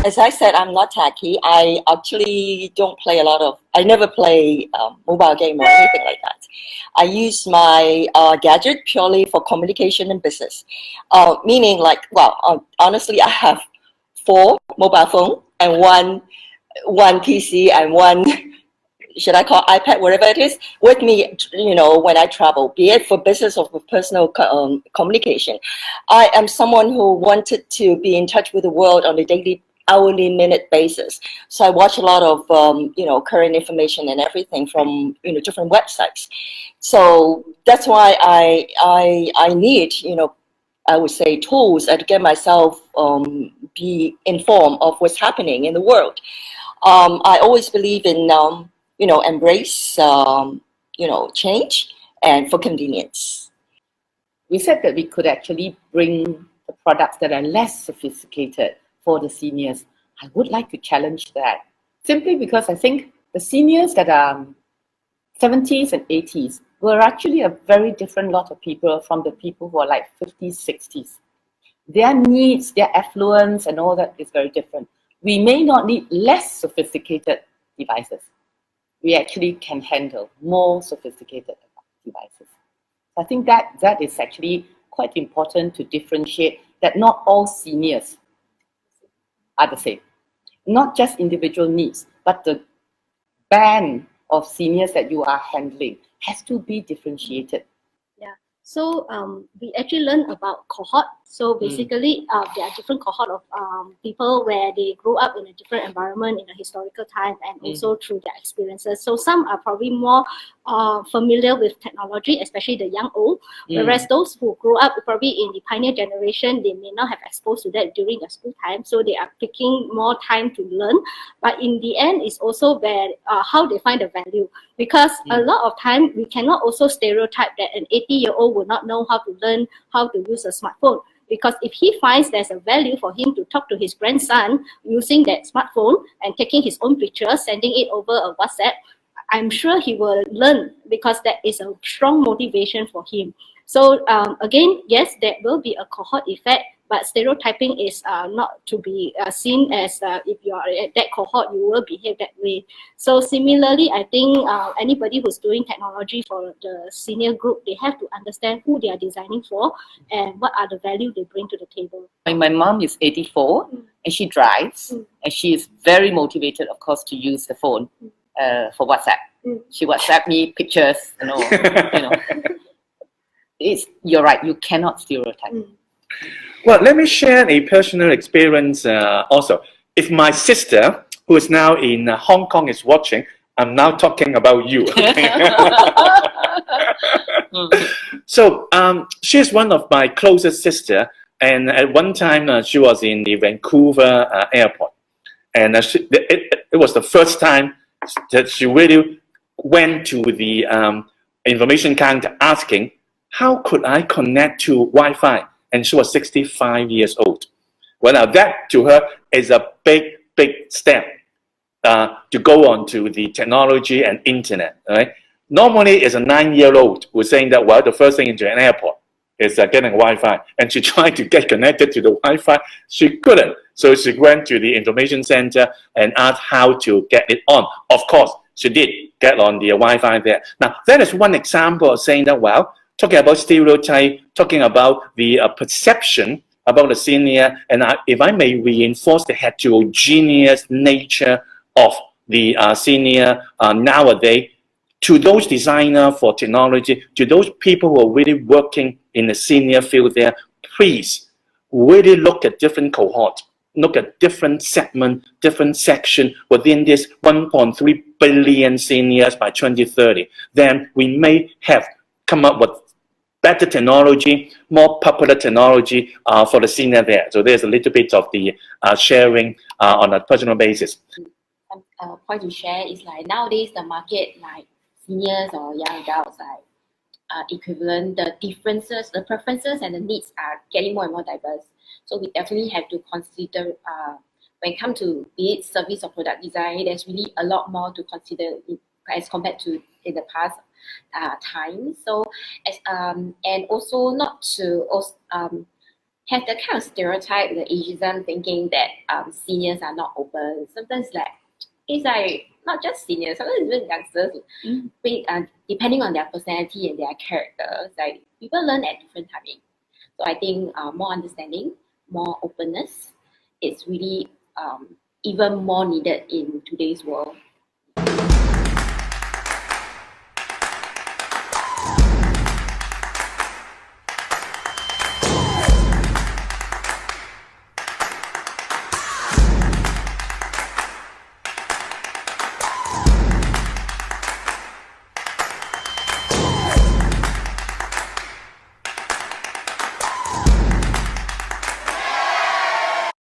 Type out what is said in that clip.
As I said, I'm not tacky. I actually don't play a lot of, I never play mobile game or anything like that. I use my gadget purely for communication and business. Meaning like, well, honestly, I have 4 mobile phone and one PC and one, should I call iPad, whatever it is, with me, when I travel, be it for business or for personal communication. I am someone who wanted to be in touch with the world on a daily, hourly, minute basis. So I watch a lot of, current information and everything from, different websites. So that's why I need, I would say tools to get myself be informed of what's happening in the world. I always believe in, embrace, change and for convenience. We said that we could actually bring the products that are less sophisticated for the seniors. I would like to challenge that, simply because I think the seniors that are 70s and 80s were actually a very different lot of people from the people who are like 50s, 60s. Their needs, their affluence and all that is very different. We may not need less sophisticated devices. We actually can handle more sophisticated devices. I think that is actually quite important to differentiate that not all seniors are the same. Not just individual needs, but the band of seniors that you are handling has to be differentiated. Yeah. So we actually learn about cohort. So basically, there are different cohort of people where they grew up in a different environment in a historical time and also through their experiences. So some are probably more familiar with technology, especially the young old, whereas those who grew up probably in the pioneer generation, they may not have exposed to that during their school time. So they are taking more time to learn. But in the end, it's also where how they find the value. Because a lot of time, we cannot also stereotype that an 80-year-old will not know how to learn how to use a smartphone. Because if he finds there's a value for him to talk to his grandson using that smartphone and taking his own pictures, sending it over a WhatsApp, I'm sure he will learn, because that is a strong motivation for him. So again, yes, there will be a cohort effect, but stereotyping is not to be seen as if you are at that cohort, you will behave that way. So similarly, I think anybody who's doing technology for the senior group, they have to understand who they are designing for and what are the value they bring to the table. My mom is 84 and she drives and she is very motivated, of course, to use the phone for WhatsApp. She WhatsApp me pictures and all. You're right, you cannot stereotype. Well, let me share a personal experience also. If my sister, who is now in Hong Kong, is watching, I'm now talking about you. So she's one of my closest sister, and at one time she was in the Vancouver airport, and it was the first time that she really went to the information counter asking, how could I connect to Wi-Fi? And she was 65 years old. Well, now that to her is a big, big step to go on to the technology and internet. Right? Normally, it's a 9-year-old who's saying that, well, the first thing into an airport is getting Wi-Fi. And she tried to get connected to the Wi-Fi. She couldn't. So she went to the information center and asked how to get it on. Of course, she did get on the Wi-Fi there. Now, that is one example of saying that, well, talking about stereotype, talking about the perception about the senior, and if I may reinforce the heterogeneous nature of the senior nowadays, to those designers for technology, to those people who are really working in the senior field there, please really look at different cohorts, look at different segment, different section within this 1.3 billion seniors by 2030. Then we may have come up with better technology, more popular technology for the senior there. So there's a little bit of the sharing on a personal basis. Some point to share is like nowadays the market, like seniors or young adults, like equivalent, the differences, the preferences and the needs are getting more and more diverse. So we definitely have to consider when it comes to be it service or product design, there's really a lot more to consider as compared to in the past time. So as and also not to have the kind of stereotype, the ageism thinking that seniors are not open. Sometimes like it's like not just seniors, sometimes even youngsters, depending on their personality and their character, like people learn at different timing. So I think more understanding, more openness is really even more needed in today's world.